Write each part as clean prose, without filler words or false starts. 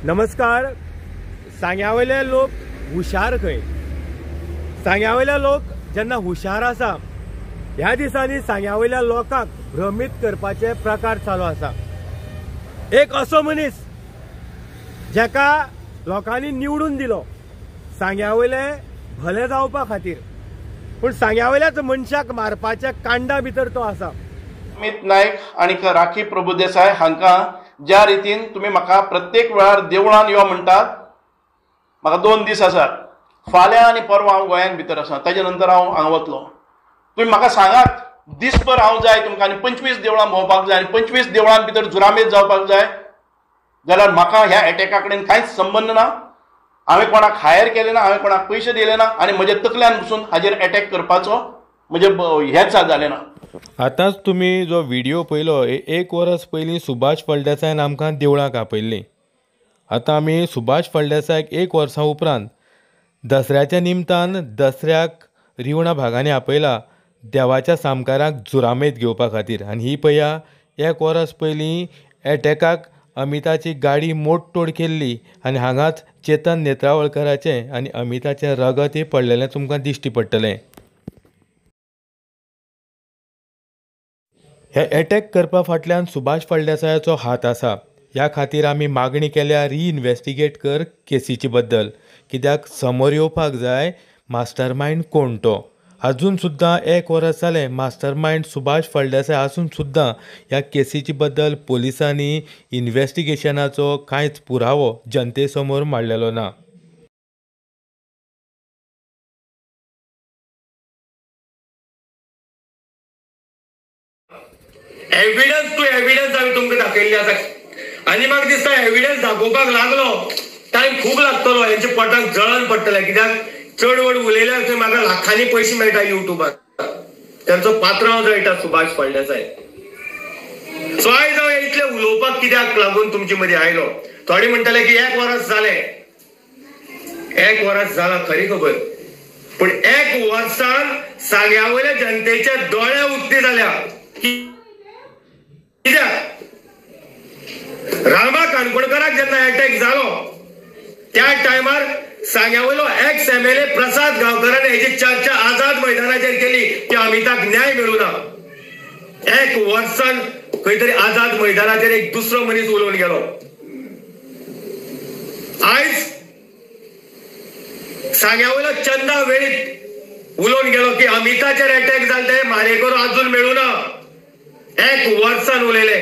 नमस्कार. सांग्यावयले लोक हुशार खंय. सांग्यावयले लोक जेन्ना हुशार आसा ह्या दिसांनी सांग्यावयल्या लोकांक भ्रमित करपाचे प्रकार चालू आसा. एक असो मनीस जेका लोकांनी निवडून दिलो सांग्यावयले भले जावपा खातीर, पूण सांग्यावयल्याच मनशाक मारपाच्या कांडा भितर तो आसा. अमित नायक आणि राखी प्रभुदेसाय हांकां ज्या रितीन तुम्ही म्हाका प्रत्येक वेळार देवळान यो म्हणटात, म्हाका 2 दीस आसात. फाल्यां आनी परवां हांव गोंयान भितर आसा, ताजे नंतर हांव हांगा वतलो. तुम्ही म्हाका सांगात दिसभर हांव जाय तुमकां आनी 25 देवळां भोंवपाक जाय आनी 25 देवळां भितर जुरामेत जावपाक जाय जाल्यार म्हाका ह्या एटॅका कडेन कांयच संबंध ना. हांवें कोणाक हायर केलें ना, हांवें कोणाक पयशे दिले ना आनी म्हज्या तकल्यान बसून हाजेर अटॅक करपाचो म्हणजे हेंच जालें ना. आतांच तुम्ही जो व्हिडिओ पळयलो, 1 वर्स पयलीं सुभाष फळदेसायन आमकां देवळांक आपयल्लीं. आतां आमी सुभाष फळदेसायक 1 वर्सां उपरांत दसऱ्याच्या निमतान दसऱ्याक रिवणा भागांनी आपयला देवाच्या सामकारांक जुरामेत घेवपा खातीर. आनी ही पळया 1 वर्स पयलीं एटॅकाक अमिताची गाडी मोडतोड केल्ली आनी हांगाच चेतन नेत्रावळकराचें आनी अमिताचें रगतय पडलेलें तुमकां दिश्टी पडटलें. हे अटॅक करपा फाटल्यान सुभाष फळदेसायाचो हात आसा. ह्या खातीर आमी मागणी केल्या रिइन्वेस्टिगेट कर केसीची बद्दल, कित्याक समोर येवपाक जाय मास्टर मायंड कोण तो. अजून सुद्दां 1 वर्स जालें मास्टर मायंड सुभाष फळदेसाय आसून सुद्दां ह्या केसीची बद्दल पोलिसांनी इन्वेस्टिगेशनाचो कांयच पुरावो जनते समोर मांडलेलो ना. एव्हिडन्स टू एव्हिडन्स आम्ही तुमकां दाखयल्ली आसा आनी म्हाका दिसता एव्हिडन्स दाखोवपाक लागलो टायम खूब लागतलो. हेंच्या पोटाक जळण पडटलें, कित्याक चड व्हड उलयल्यार थंय म्हाका लाखांनी पयशे मेळटा युट्यूबार. तांचो पात्रांव जळटा सुभाष फळदेसाय. सो आयज हांव इतलें उलोवपाक कित्याक लागून तुमचे मदीं आयलो. थोडे म्हणटले की 1 वर्स जालें. 1 वर्स जाला खरी खबर, पूण 1 वर्सान सांग्यावयल्या जनतेचे दोळे उक्ते जाल्या. रामा काणकोणकाराक जेन्ना अटॅक जालो त्या टायमार सांग्यावयलो एक्स MLA प्रसाद गांवकरान हेची चर्चा आझाद मैदानाचेर केली की अमिताक न्याय मेळूना. 1 वर्सान खंय तरी आझाद मैदानाचेर एक दुसरो मनीस उलोवन गेलो. आयज सांग्यावयलो चंदा वेळीत उलोवन गेलो की अमिताचेर अटॅक जाले, मारेकरो अजून मेळूना. 1 वर्सान उलयले.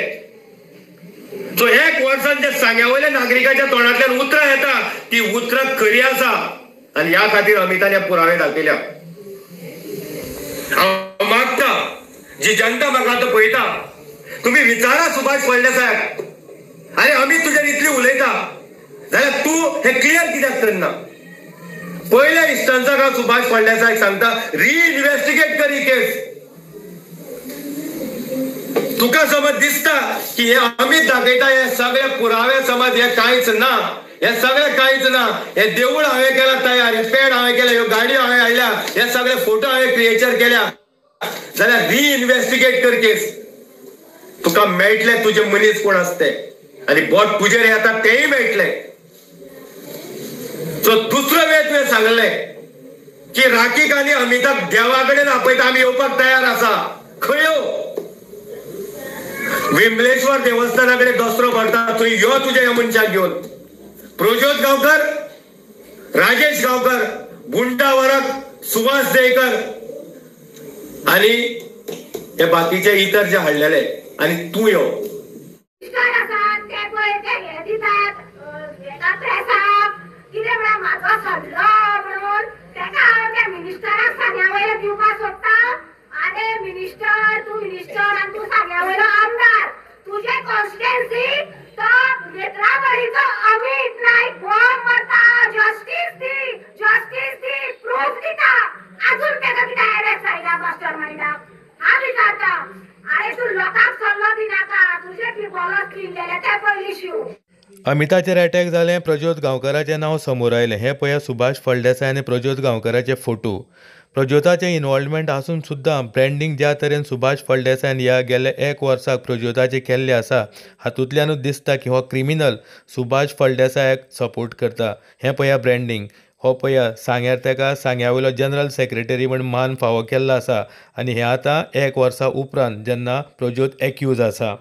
सो 1 वर्सान जे सांग्यावयल्या नागरिकाच्या तोंडांतल्यान उतरां येता ती उतरां खरी आसा आनी ह्या खातीर अमिताने पुरावे दाखयल्या. हांव मागता जी जनता म्हाका आतां पळयता, तुम्ही विचारा सुभाष फळदेसायाक, अरे अमित तुजेर इतली उलयता जाल्यार तूं हे क्लियर कित्याक करना? पयल्या इन्स्टन्साक हांव सुभाष फळदेसायाक सांगता, रिइन्वेस्टिगेट कर ही केस. तुका समज दिसता की हे अमित दाखयता हे सगळे पुरावे समज हे कांयच ना, हे सगळे कांयच ना, हे देवूळ हांवें केला तयार, हे पेड हांवें केला, ह्यो गाडयो हांवें हाडल्या, हे सगळे फोटो हांवें क्रिएचर केल्या, जाल्यार रिइन्वेस्टिगेट कर केस. तुका मेळटले तुजे मनीस कोण आसते आनी बोट तुजेर येता तेय मेळटले. सो दुसरो वेळ तुवें सांगलें की राखीक आनी अमिताक देवा कडेन आपयता, आमी येवपाक तयार आसा. खंय येवं? विमलेश्वर देवस्थानाकडे दसरो भरता, थंय यो तुझ्या ह्या मनशाक घेवन. प्रज्योत गांवकर, राजेश गांवकर, बुंटा वरक, सुभाष देयकर आणि हे बाकीचे इतर जे हाडलेले, आणि तू यो. मिनिस्टर आणि तू सांग्यावयलो आमदार, तुझे कॉन्स्टिट्युएन्सी तो नेत्रावळीचो अमित नाईक बॉम्ब मारता. जस्टिस दी प्रूफ दिता. अजून तेका कितें अरेस्ट जायना मास्टर माइंडाक? हांव विचारता, अरे तू लोकांक सल्लो दिनाका, तुजे की बॉलस क्लीन केले ते पयली शिव. अमिताचेर अटॅक जालें, प्रज्योत गांवकाराचें नांव समोर आयलें. हें पळया सुभाष फळदेसाय आनी प्रज्योत गांवकाराचे फोटो. प्रज्योताचें इनवॉल्वमेंट आसून सुद्दां ब्रँडींग ज्या तरेन सुभाष फळदेसायन ह्या गेल्या 1 वर्साक प्रज्योताचें केल्लें आसा, हातूंतल्यानूच दिसता की हो क्रिमिनल सुभाष फळदेसायाक सपोर्ट करता. हें पळया ब्रँडींग. हो पळया सांग्यार तेका सांग्यावयलो जनरल सेक्रेटरी म्हण मान फावो केल्लो आसा आनी हें आतां 1 वर्सा उपरांत जेन्ना प्रज्योत एक्यूज आसा.